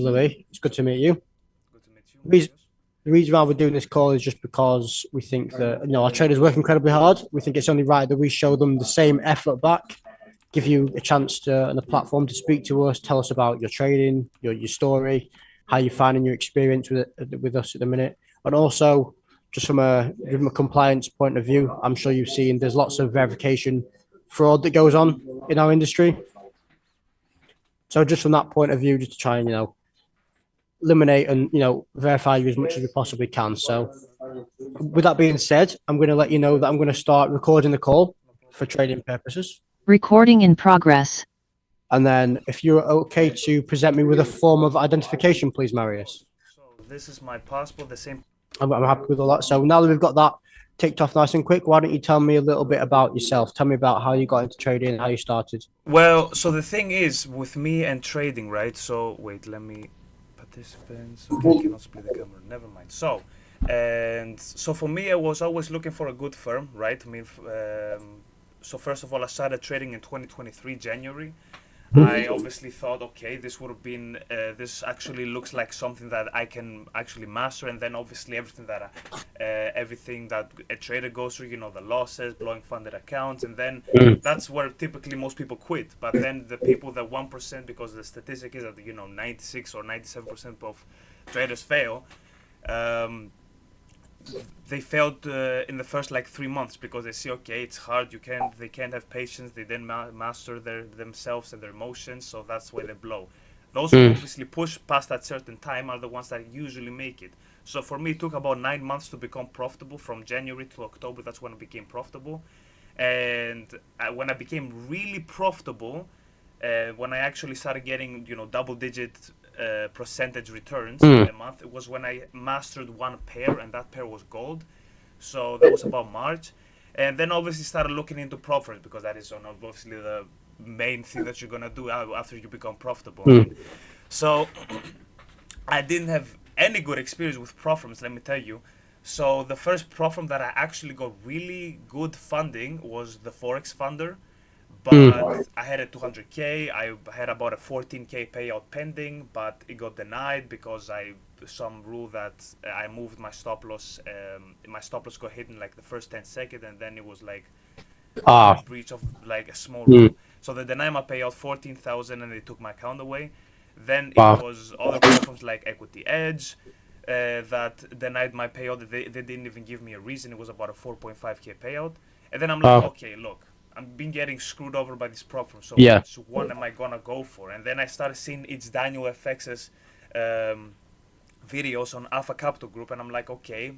Louis. It's good to meet you. Good to meet you, The reason, Matthias. the reason why we're doing this call is just because we think that our traders work incredibly hard. We think it's only right that we show them the same effort back, give you a chance to and a platform to speak to us, tell us about your trading, your story, how you're finding your experience with us at the minute, and also just from a compliance point of view. I'm sure you've seen there's lots of verification fraud that goes on in our industry. So just from that point of view, just to try and eliminate and verify you as much as we possibly can. So, with that being said, I'm going to let you know that I'm going to start recording the call No for problem. trading purposes. Recording in progress. And then, if you're okay to present me with a form of identification, please, Of Marius. course. So this is my passport, the same. I'm happy with all that. So now that we've got that ticked off nice and quick, why don't you tell me a little bit about yourself? Tell me about how you got into trading, how you started. Well, so the thing is with me and trading, right? So wait, let me participants. Okay, I cannot split the camera. Never mind. So for me, I was always looking for a good firm, right? I mean, so first of all, I started trading in 2023 January. I obviously thought, okay, this would have been, this actually looks like something that I can actually master, and then obviously everything that a trader goes through, the losses, blowing funded accounts, and then that's where typically most people quit. But then the people that 1%, because the statistic is that 96 or 97% of traders fail. They failed in the first like 3 months because they see, okay, it's hard, they can't have patience, they then master themselves and their emotions, so that's why they blow. Those who obviously push past that certain time are the ones that usually make it. So for me, it took about 9 months to become profitable. From January to October, that's when I became profitable. And when I became really profitable, when I actually started getting double digit percentage returns a month, it was when I mastered one pair, and that pair was gold. So that was about March. And then obviously started looking into prop firms, because that is obviously the main thing that you're gonna do after you become profitable. So I didn't have any good experience with prop firms, let me tell you. So the first prop firm that I actually got really good funding was the Forex Funder, but I had a 200k. I had about a 14k payout pending, but it got denied because some rule that I moved my stop loss. My stop loss got hit in like the first 10 seconds, and then it was like a Ah, breach of like a small rule. So they denied my payout 14,000, and they took my account away. Then it wow. was other platforms like Equity Edge that denied my payout. They didn't even give me a reason. It was about a 4.5k payout. And then I'm like, Ah, okay, look, I've been getting screwed over by this prop firm. So yeah. which one am I gonna go for? And then I started seeing it's Daniel FX's um, videos on Alpha Capital Group, and I'm like, okay,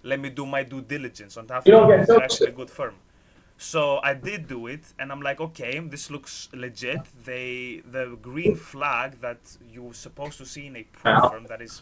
let me do my due diligence on Alpha Capital. Is it actually a good firm? So I did do it, and I'm like, okay, this looks legit. The green flag that you're supposed to see in a prop firm that is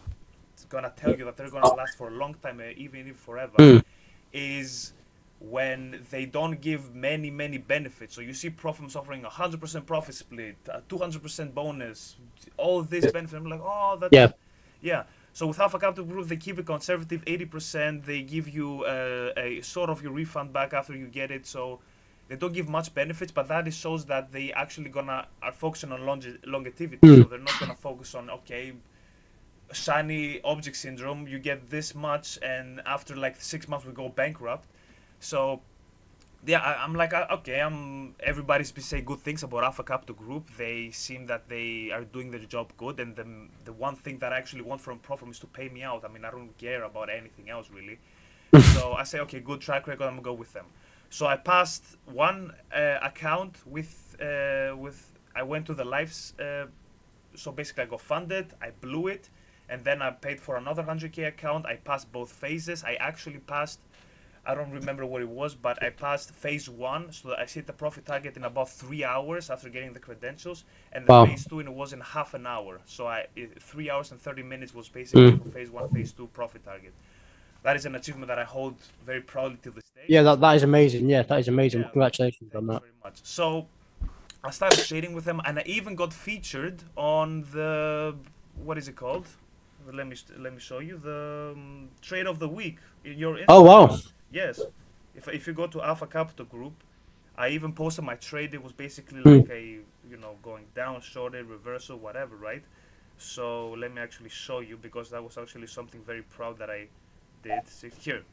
gonna tell you that they're gonna last for a long time, even if forever, is when they don't give many benefits. So you see prop firms offering 100% profit split, 200% bonus, all this benefit. I'm like, oh, Yeah. that's yeah. So with Alpha Capital Group, they keep it conservative, 80%. They give you a sort of your refund back after you get it. So they don't give much benefits, but that shows that they actually are focusing on longevity. So they're not gonna focus on, okay, shiny object syndrome. You get this much, and after like 6 months we go bankrupt. So yeah, I'm like, okay, everybody's been saying good things about Alpha Capital Group. They seem that they are doing their job good, and the one thing that I actually want from Profirm is to pay me out. I mean, I don't care about anything else really. So I say, okay, good track record, I'm gonna go with them. So I passed one account with I went to the lives. So basically, I got funded, I blew it, and then I paid for another 100k account. I passed both phases. I actually passed, I don't remember what it was, but I passed phase one, so that I hit the profit target in about 3 hours after getting the credentials, and the Wow. phase two, and it was in half an hour. So 3 hours and 30 minutes was basically for phase one, phase two profit target. That is an achievement that I hold very proudly to this day. Yeah, that is amazing. Yeah, that is amazing. Yeah, Congratulations on thank you that. very much. So I started trading with them, and I even got featured on the, what is it called? Let me show you the trade of the week in your Oh, Instagram. wow. Yes, if you go to Alpha Capital Group, I even posted my trade. It was basically like Mm. a going down, shorted, reversal, whatever, right? So let me actually show you, because that was actually something very proud that I did. See here.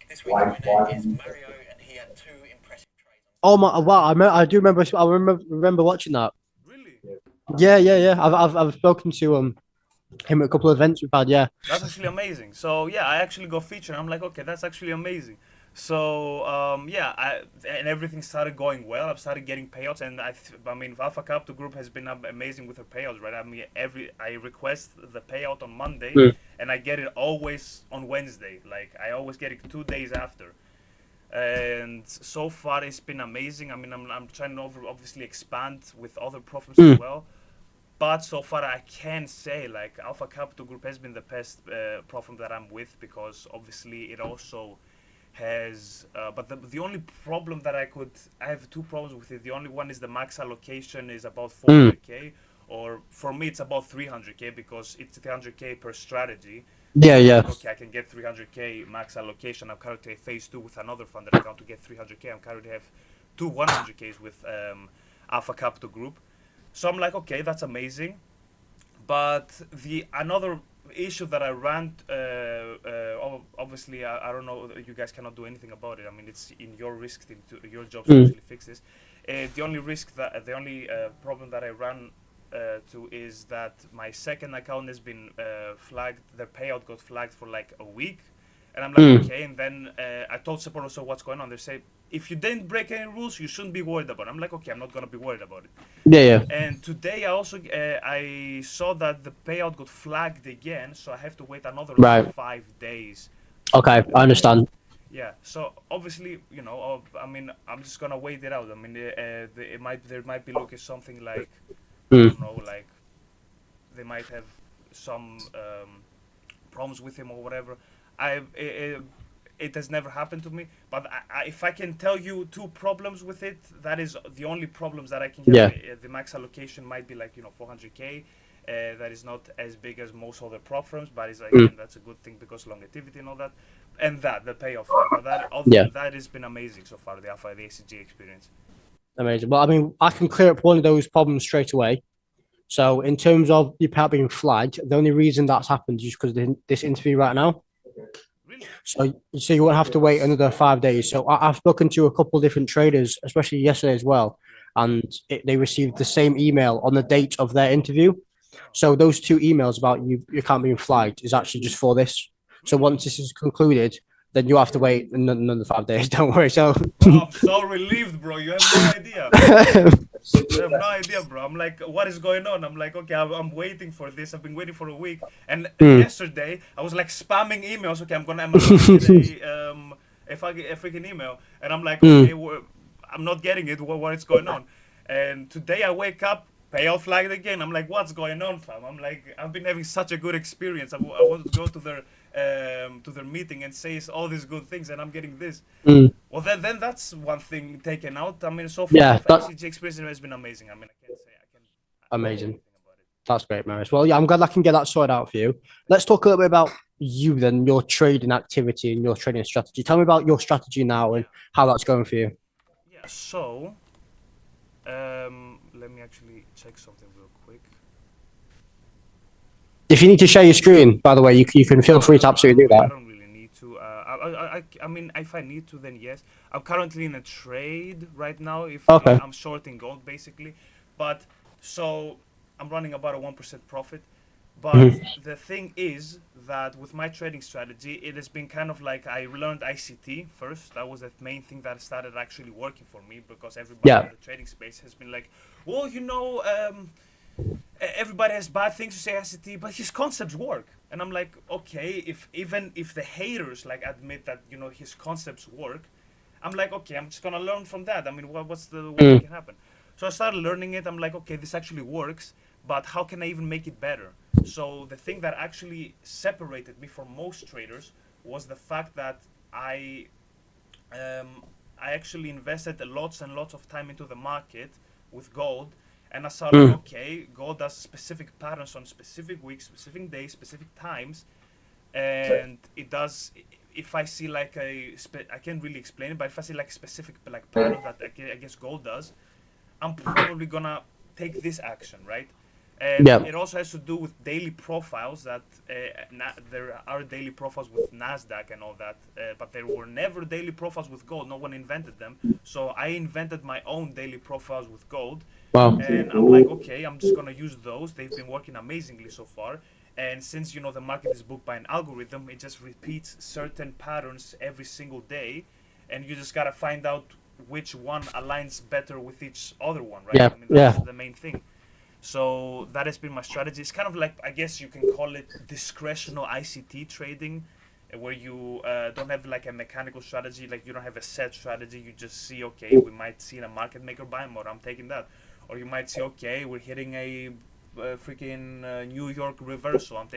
This week's winner is Mario, and he had 2 impressive trades. Oh my! Wow, I do remember. I remember watching that. Really? Yeah. I've spoken to him at a couple of events we've had. Yeah. That's actually amazing. So yeah, I actually got featured. I'm like, okay, that's actually amazing. So yeah, and everything started going well. I've started getting payouts, and I mean, Alpha Capital Group has been amazing with their payouts, right? I mean, I request the payout on Monday, Mm. and I get it always on Wednesday. Like I always get it 2 days after. And so far it's been amazing. I mean, I'm trying to obviously expand with other programs as well. But so far, I can say like Alpha Capital Group has been the best program that I'm with, because obviously it also has. But the only problem that I have two problems with it. The only one is the max allocation is about 400k, or for me it's about 300k, because it's 300k per strategy. Yeah, So I'm yeah. like, okay, I can get 300k max allocation. I'm currently phase 2 with another fund that I want to get 300k. I'm currently have two 100ks with Alpha Capital Group. So I'm like, okay, that's amazing. But the another issue that I ran, obviously, I don't know, you guys cannot do anything about it. I mean, it's in your risk team, your job to actually fix this. The only problem that I ran to is that my second account has been flagged. The payout got flagged for like a week, and I'm like, okay. And then I told support also what's going on. They say, if you didn't break any rules, you shouldn't be worried about it. I'm like, okay, I'm not gonna be worried about it. Yeah. And today I also I saw that the payout got flagged again, so I have to wait another like Right. 5 days. Okay, I understand. Yeah, so obviously, I mean, I'm just gonna wait it out. I mean, there might be looking something like, I Mm. don't know, like they might have some problems with him or whatever. It has never happened to me, but if I can tell you two problems with it, that is the only problems that I can get. Yeah. The max allocation might be like 400k. That is not as big as most other prop firms, but it's again that's a good thing because longevity and all that, and that the payoff. But Yeah. that has been amazing so far. The Alpha, the ACG experience. Amazing. Well, I mean, I can clear up one of those problems straight away. So, in terms of your payout being flagged, the only reason that's happened is because of this interview right now. Really? So you won't have to wait another 5 days. So I've spoken to a couple of different traders, especially yesterday as well, and they received the same email on the date of their interview. So those two emails about your account being flagged is actually just for this. So Really? once this is concluded, then you have to wait another 5 days. Don't worry. So Bro, I'm so relieved, bro. You have no idea. I have no idea, bro. I'm like, what is going on? I'm like, okay, I'm waiting for this. I've been waiting for a week. And yesterday, I was like spamming emails. Okay, I'm gonna get a freaking email. And I'm like, okay, I'm not getting it. What is going on? And today I wake up, payout flagged again. I'm like, what's going on, fam? I'm like, I've been having such a good experience. I wanted to go to their meeting and say all these good things, and I'm getting this. Well, then that's one thing taken out. I mean, so far, Yeah, the FCG experience has been amazing. I mean, I can't say I can. amazing. Anything about it. That's great, Marius. Well, yeah, I'm glad I can get that sorted out for you. Let's talk a little bit about you then, your trading activity and your trading strategy. Tell me about your strategy now and how that's going for you. Yeah. So, let me actually check something real quick. If you need to share your screen, by the way, you can feel free to absolutely do I that. don't really need to. I mean, if I need to, then yes. I'm currently in a trade right now. If Okay. I'm shorting gold, basically, but so I'm running about a 1% profit. But the thing is that with my trading strategy, it has been kind of like I learned ICT first. That was the main thing that started actually working for me, because everybody Yeah. in the trading space has been like, well, everybody has bad things to say ICT, but his concepts work. And I'm like, okay, even if the haters like admit that his concepts work, I'm like, okay, I'm just gonna learn from that. I mean, what's the worst that can happen? So I started learning it. I'm like, okay, this actually works, but how can I even make it better? So the thing that actually separated me from most traders was the fact that I actually invested lots and lots of time into the market with gold, and I saw like, okay, gold does specific patterns on specific weeks, specific days, specific times, and it does. If I see like I can't really explain it, but if I see like a specific like pattern that I guess gold does, I'm probably gonna take this action, right? And Yeah. it also has to do with daily profiles that there are daily profiles with Nasdaq and all that, but there were never daily profiles with gold. No one invented them. So I invented my own daily profiles with gold. Wow. And I'm like, okay, I'm just gonna use those. They've been working amazingly so far. And since you know the market is booked by an algorithm, it just repeats certain patterns every single day, and you just gotta find out which one aligns better with each other one, right? Yeah, I mean, that's yeah. the main thing. So that has been my strategy. It's kind of like, I guess you can call it discretional ICT trading, where you don't have like a mechanical strategy, like you don't have a set strategy. You just see, okay, we might see a market maker buy more, I'm taking that. Or you might see, okay, we're hitting a freaking New York reversal, I'm taking